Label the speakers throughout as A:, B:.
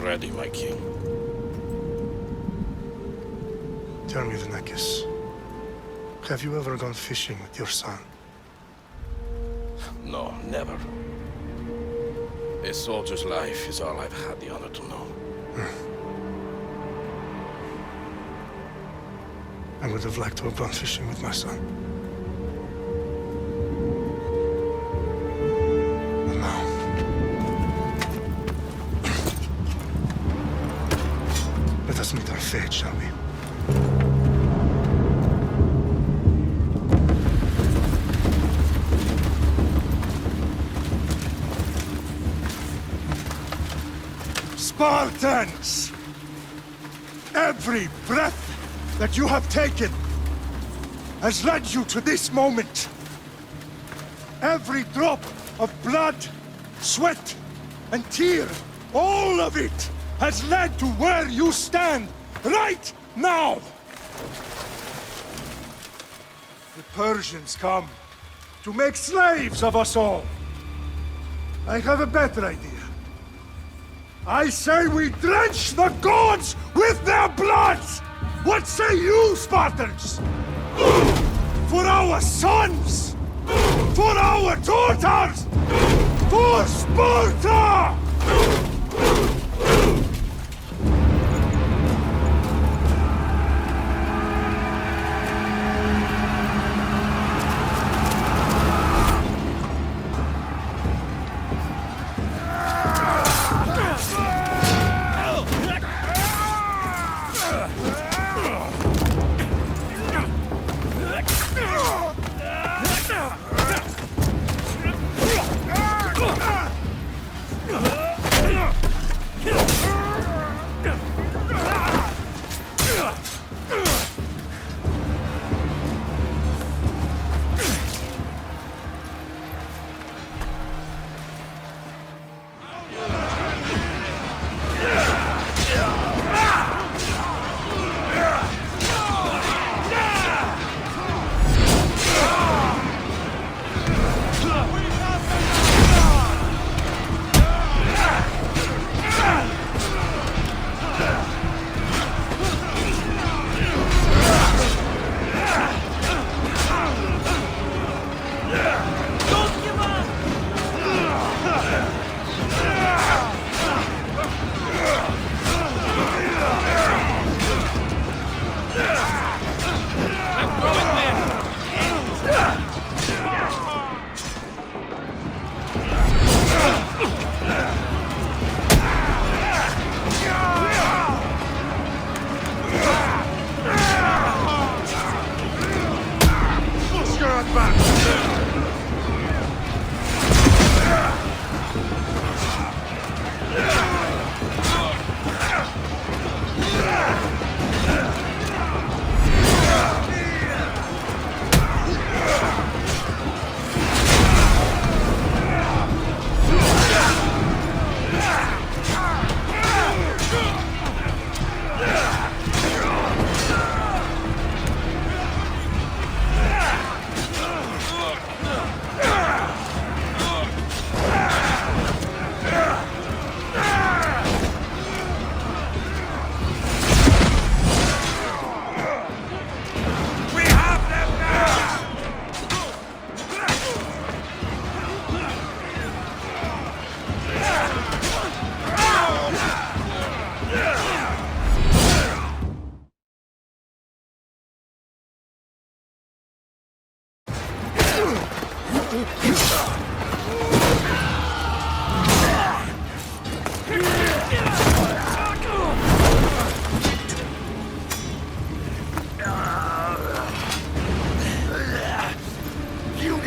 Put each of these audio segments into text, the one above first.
A: ready, my king.
B: Tell me, Alexios, have you ever gone fishing with your son?
A: No, never. A soldier's life is all I've had the honor to know.
B: I would have liked to have gone fishing with my son. And now... let us meet our fate, shall we?
C: Spartans! Every breath that you have taken has led you to this moment. Every drop of blood, sweat, and tear, all of it has led to where you stand right now. The Persians come to make slaves of us all. I have a better idea. I say we drench the gods with their bloods! What say you, Spartans? For our sons! For our daughters! For Sparta!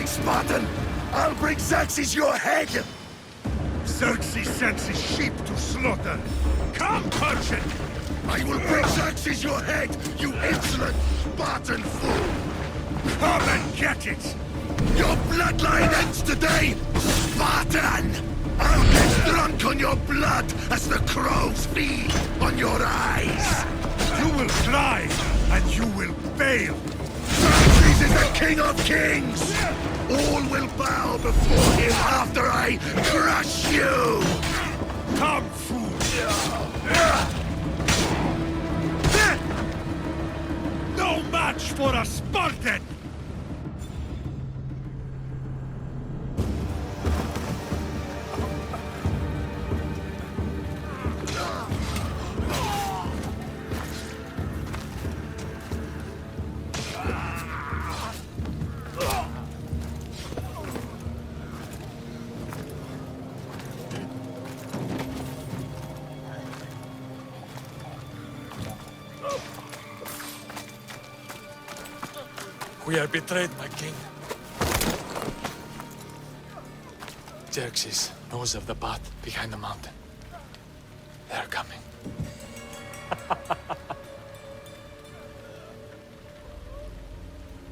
D: Spartan! I'll bring Xerxes your head!
C: Xerxes sends his sheep to slaughter. Come, Persian!
D: I will bring Xerxes your head, you insolent Spartan fool!
C: Come and get it!
D: Your bloodline ends today, Spartan! I'll get drunk on your blood as the crows feed on your eyes!
C: You will cry, and you will fail!
D: Xerxes is the king of kings! All will bow before him after I crush you!
C: Come, fool! No match for a Spartan!
E: We are betrayed, my king. Xerxes knows of the path behind the mountain. They're coming.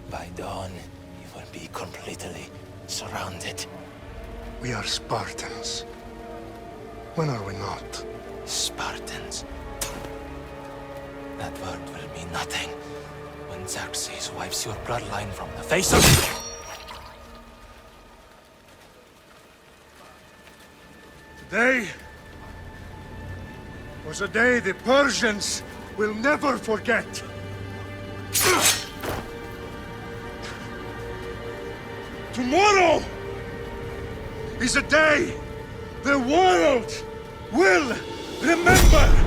F: By dawn, you will be completely surrounded.
B: We are Spartans. When are we not?
F: Spartans. That word will mean nothing when Xerxes wipes your bloodline from the face of...
C: Today was a day the Persians will never forget. Tomorrow is a day the world will remember.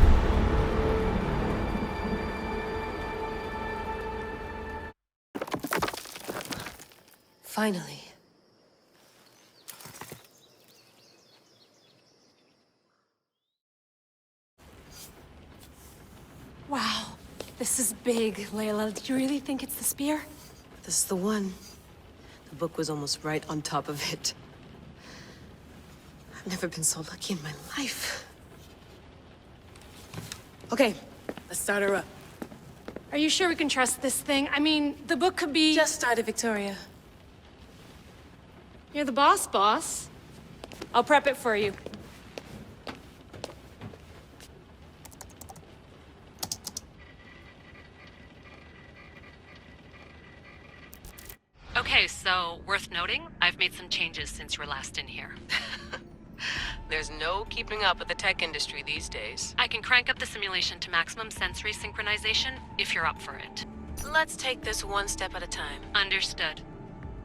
G: Finally.
H: Wow, this is big, Layla. Do you really think it's the spear?
G: This is the one. The book was almost right on top of it. I've never been so lucky in my life. Okay, let's start her up.
H: Are you sure we can trust this thing? I mean, the book could be...
G: Just started, Victoria.
H: You're the boss. I'll prep it for you.
I: Okay, so worth noting, I've made some changes since you were last in here.
G: There's no keeping up with the tech industry these days.
I: I can crank up the simulation to maximum sensory synchronization if you're up for it.
G: Let's take this one step at a time.
I: Understood.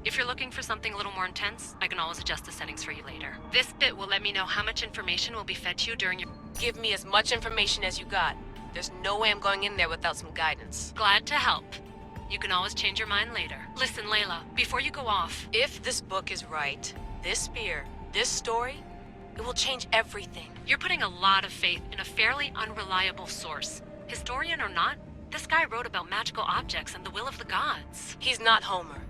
I: If you're looking for something a little more intense, I can always adjust the settings for you later. This bit will let me know how much information will be fed to you during your...
G: Give me as much information as you got. There's no way I'm going in there without some guidance.
I: Glad to help. You can always change your mind later. Listen, Layla, before you go off...
G: If this book is right, this spear, this story, it will change everything.
I: You're putting a lot of faith in a fairly unreliable source. Historian or not, this guy wrote about magical objects and the will of the gods.
G: He's not Homer.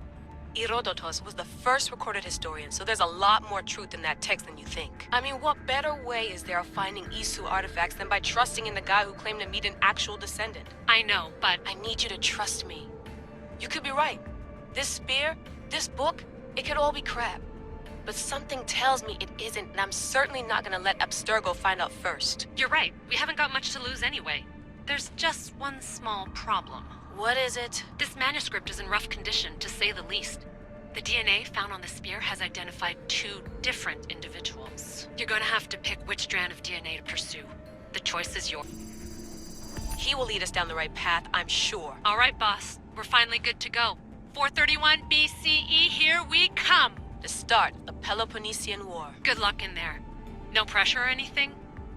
G: Herodotus was the first recorded historian, so there's a lot more truth in that text than you think. I mean, what better way is there of finding Isu artifacts than by trusting in the guy who claimed to meet an actual descendant?
I: I know, but...
G: I need you to trust me. You could be right. This spear, this book, it could all be crap. But something tells me it isn't, and I'm certainly not gonna let Abstergo find out first.
I: You're right. We haven't got much to lose anyway. There's just one small problem.
G: What is it?
I: This manuscript is in rough condition, to say the least. The DNA found on the spear has identified 2 different individuals. You're gonna have to pick which strand of DNA to pursue. The choice is yours.
G: He will lead us down the right path, I'm sure.
I: All right, boss. We're finally good to go. 431 BCE, here we come!
G: The start of the Peloponnesian War.
I: Good luck in there. No pressure or anything,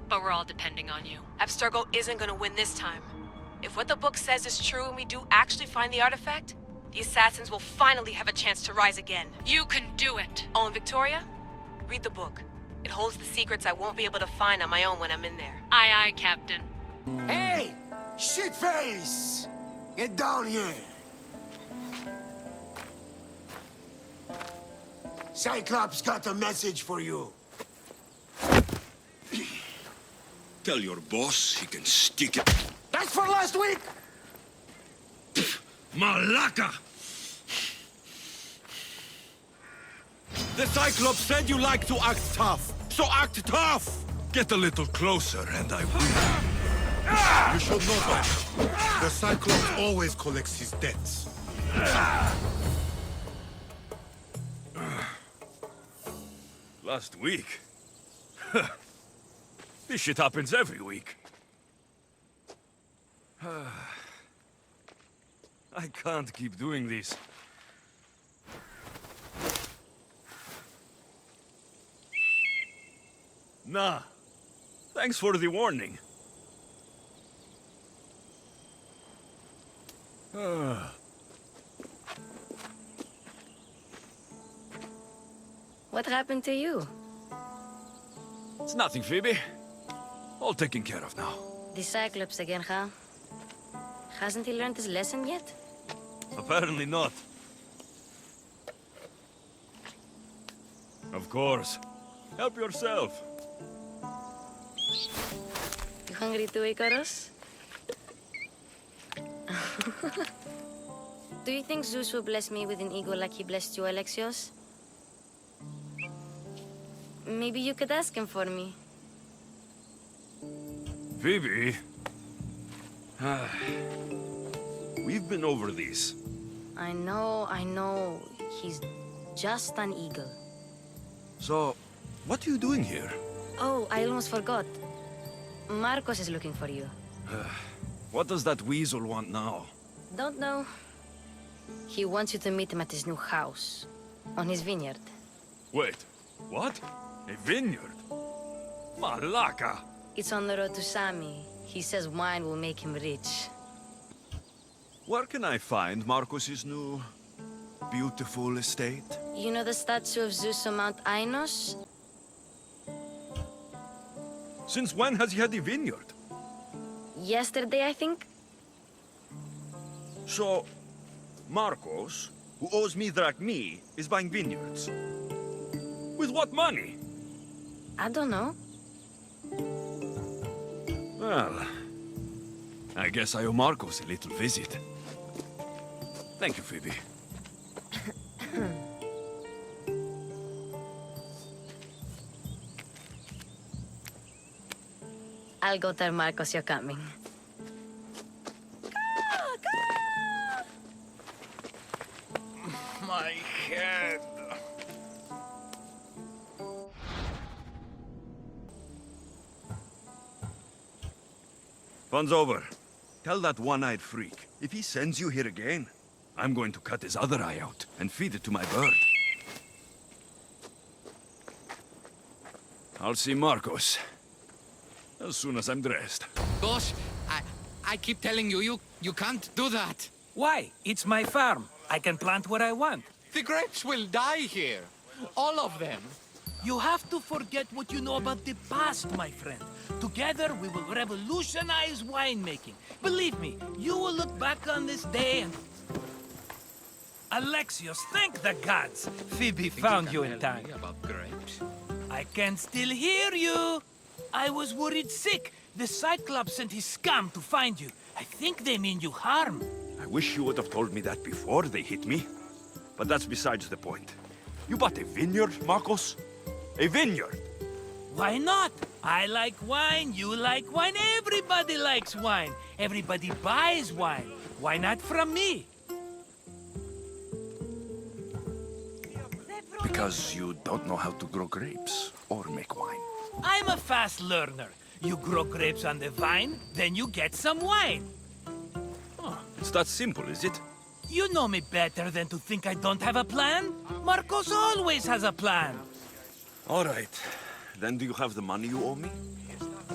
I: but we're all depending on you.
G: Abstergo isn't gonna win this time. If what the book says is true and we do actually find the artifact, the assassins will finally have a chance to rise again.
I: You can do it!
G: Oh, and Victoria? Read the book. It holds the secrets I won't be able to find on my own when I'm in there.
I: Aye, aye, Captain.
D: Hey! Shitface! Get down here! Cyclops got a message for you.
J: Tell your boss he can stick it.
D: That's for last week!
J: Malaka! The Cyclops said you like to act tough, so act tough! Get a little closer and I will.
K: You should know that. The Cyclops always collects his debts.
J: Last week? This shit happens every week. I can't keep doing this. Nah. Thanks for the warning.
L: What happened to you?
J: It's nothing, Phoebe. All taken care of now.
L: The Cyclops again, huh? Hasn't he learned his lesson yet?
J: Apparently not. Of course. Help yourself.
L: You hungry too, Icarus? Do you think Zeus will bless me with an ego like he blessed you, Alexios? Maybe you could ask him for me.
J: Phoebe? We've been over this.
L: I know. He's just an eagle.
J: So, what are you doing here?
L: Oh, I almost forgot. Marcos is looking for you.
J: What does that weasel want now?
L: Don't know. He wants you to meet him at his new house. On his vineyard.
J: Wait, what? A vineyard? Malaka!
L: It's on the road to Sami. He says wine will make him rich.
J: Where can I find Marcos's new, beautiful estate?
L: You know the statue of Zeus on Mount Ainos?
J: Since when has he had a vineyard?
L: Yesterday, I think?
J: So, Marcos, who owes me drachmi, is buying vineyards. With what money?
L: I don't know.
J: Well, I guess I owe Marcos a little visit. Thank you, Phoebe.
L: I'll go tell Marcos you're coming.
E: My head.
J: Fun's over. Tell that one-eyed freak, if he sends you here again, I'm going to cut his other eye out and feed it to my bird. I'll see Marcos as soon as I'm dressed.
M: Boss, I keep telling you, you can't do that.
N: Why? It's my farm. I can plant what I want.
M: The grapes will die here. All of them.
N: You have to forget what you know about the past, my friend. Together, we will revolutionize winemaking. Believe me, you will look back on this day and... Alexios, thank the gods! Phoebe found you in time.
M: About grapes.
N: I can still hear you! I was worried sick. The Cyclops sent his scum to find you. I think they mean you harm.
J: I wish you would have told me that before they hit me. But that's besides the point. You bought a vineyard, Marcos? A vineyard?
N: Why not? I like wine, you like wine, everybody likes wine. Everybody buys wine. Why not from me?
J: Because you don't know how to grow grapes or make wine.
N: I'm a fast learner. You grow grapes on the vine, then you get some wine.
J: It's that simple, is it?
N: You know me better than to think I don't have a plan. Marcos always has a plan.
J: All right. Then do you have the money you owe me?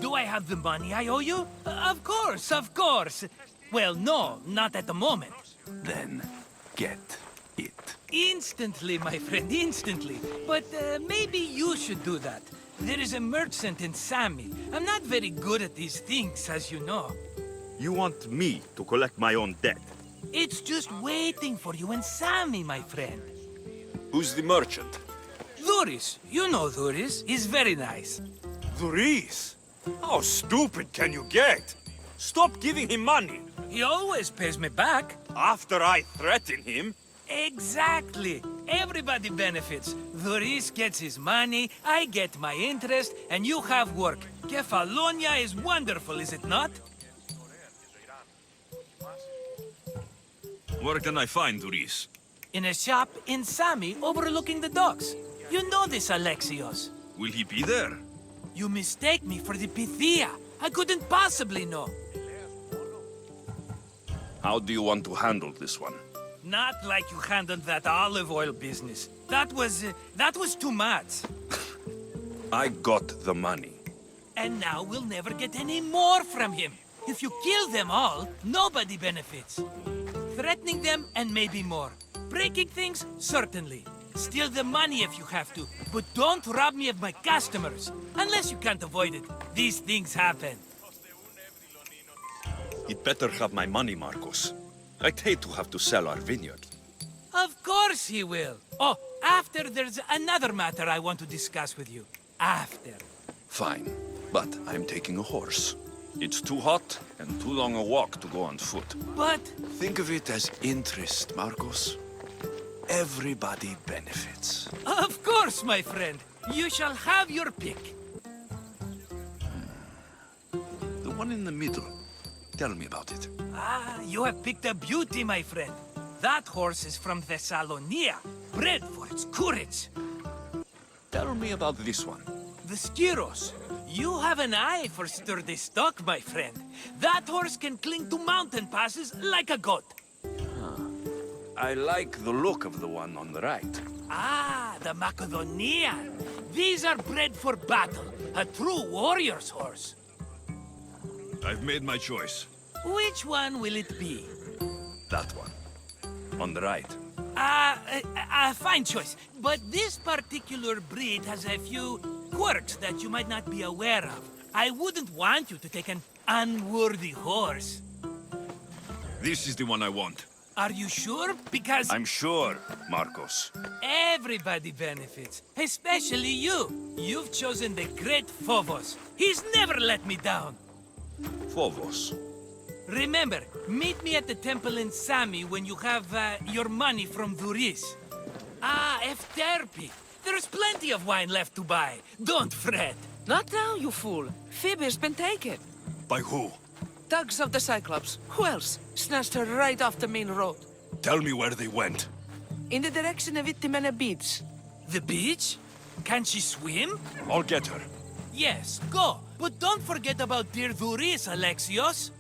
N: Do I have the money I owe you? Of course, of course. Well, no, not at the moment.
J: Then get it.
N: Instantly, my friend, instantly. But maybe you should do that. There is a merchant in Sami. I'm not very good at these things, as you know.
J: You want me to collect my own debt?
N: It's just waiting for you in Sami, my friend.
J: Who's the merchant?
N: Dhuris. You know Dhuris. He's very nice.
J: Dhuris? How stupid can you get? Stop giving him money.
N: He always pays me back.
J: After I threaten him?
N: Exactly. Everybody benefits. Dhuris gets his money, I get my interest, and you have work. Kefalonia is wonderful, is it not?
J: Where can I find Dhuris?
N: In a shop in Sami overlooking the docks. You know this, Alexios.
J: Will he be there?
N: You mistake me for the Pythia. I couldn't possibly know.
J: How do you want to handle this one?
N: Not like you handled that olive oil business. That was too much.
J: I got the money.
N: And now we'll never get any more from him. If you kill them all, nobody benefits. Threatening them, and maybe more. Breaking things, certainly. Steal the money if you have to, but don't rob me of my customers. Unless you can't avoid it. These things happen.
J: He'd better have my money, Marcos. I'd hate to have to sell our vineyard.
N: Of course he will. Oh, after there's another matter I want to discuss with you. After.
J: Fine, but I'm taking a horse. It's too hot and too long a walk to go on foot.
N: But...
J: Think of it as interest, Marcos. Everybody benefits.
N: Of course, my friend. You shall have your pick.
J: The one in the middle. Tell me about it.
N: Ah, you have picked a beauty, my friend. That horse is from Thessalonia, bred for its courage.
J: Tell me about this one.
N: The Skiros. You have an eye for sturdy stock, my friend. That horse can cling to mountain passes like a goat.
J: I like the look of the one on the right.
N: Ah, the Macedonian. These are bred for battle. A true warrior's horse.
J: I've made my choice.
N: Which one will it be?
J: That one. On the right.
N: Fine choice. But this particular breed has a few quirks that you might not be aware of. I wouldn't want you to take an unworthy horse.
J: This is the one I want.
N: Are you sure? Because...
J: I'm sure, Marcos.
N: Everybody benefits. Especially you. You've chosen the great Phobos. He's never let me down.
J: Phobos.
N: Remember, meet me at the temple in Sami when you have your money from Duris. Ah, Efterpi. There's plenty of wine left to buy. Don't fret.
O: Not now, you fool. Phoebe's been taken.
J: By who?
O: Thugs of the Cyclops. Who else? Snatched her right off the main road.
J: Tell me where they went.
O: In the direction of Itimena Beach.
N: The beach? Can she swim?
J: I'll get her.
N: Yes, go. But don't forget about dear Duris, Alexios.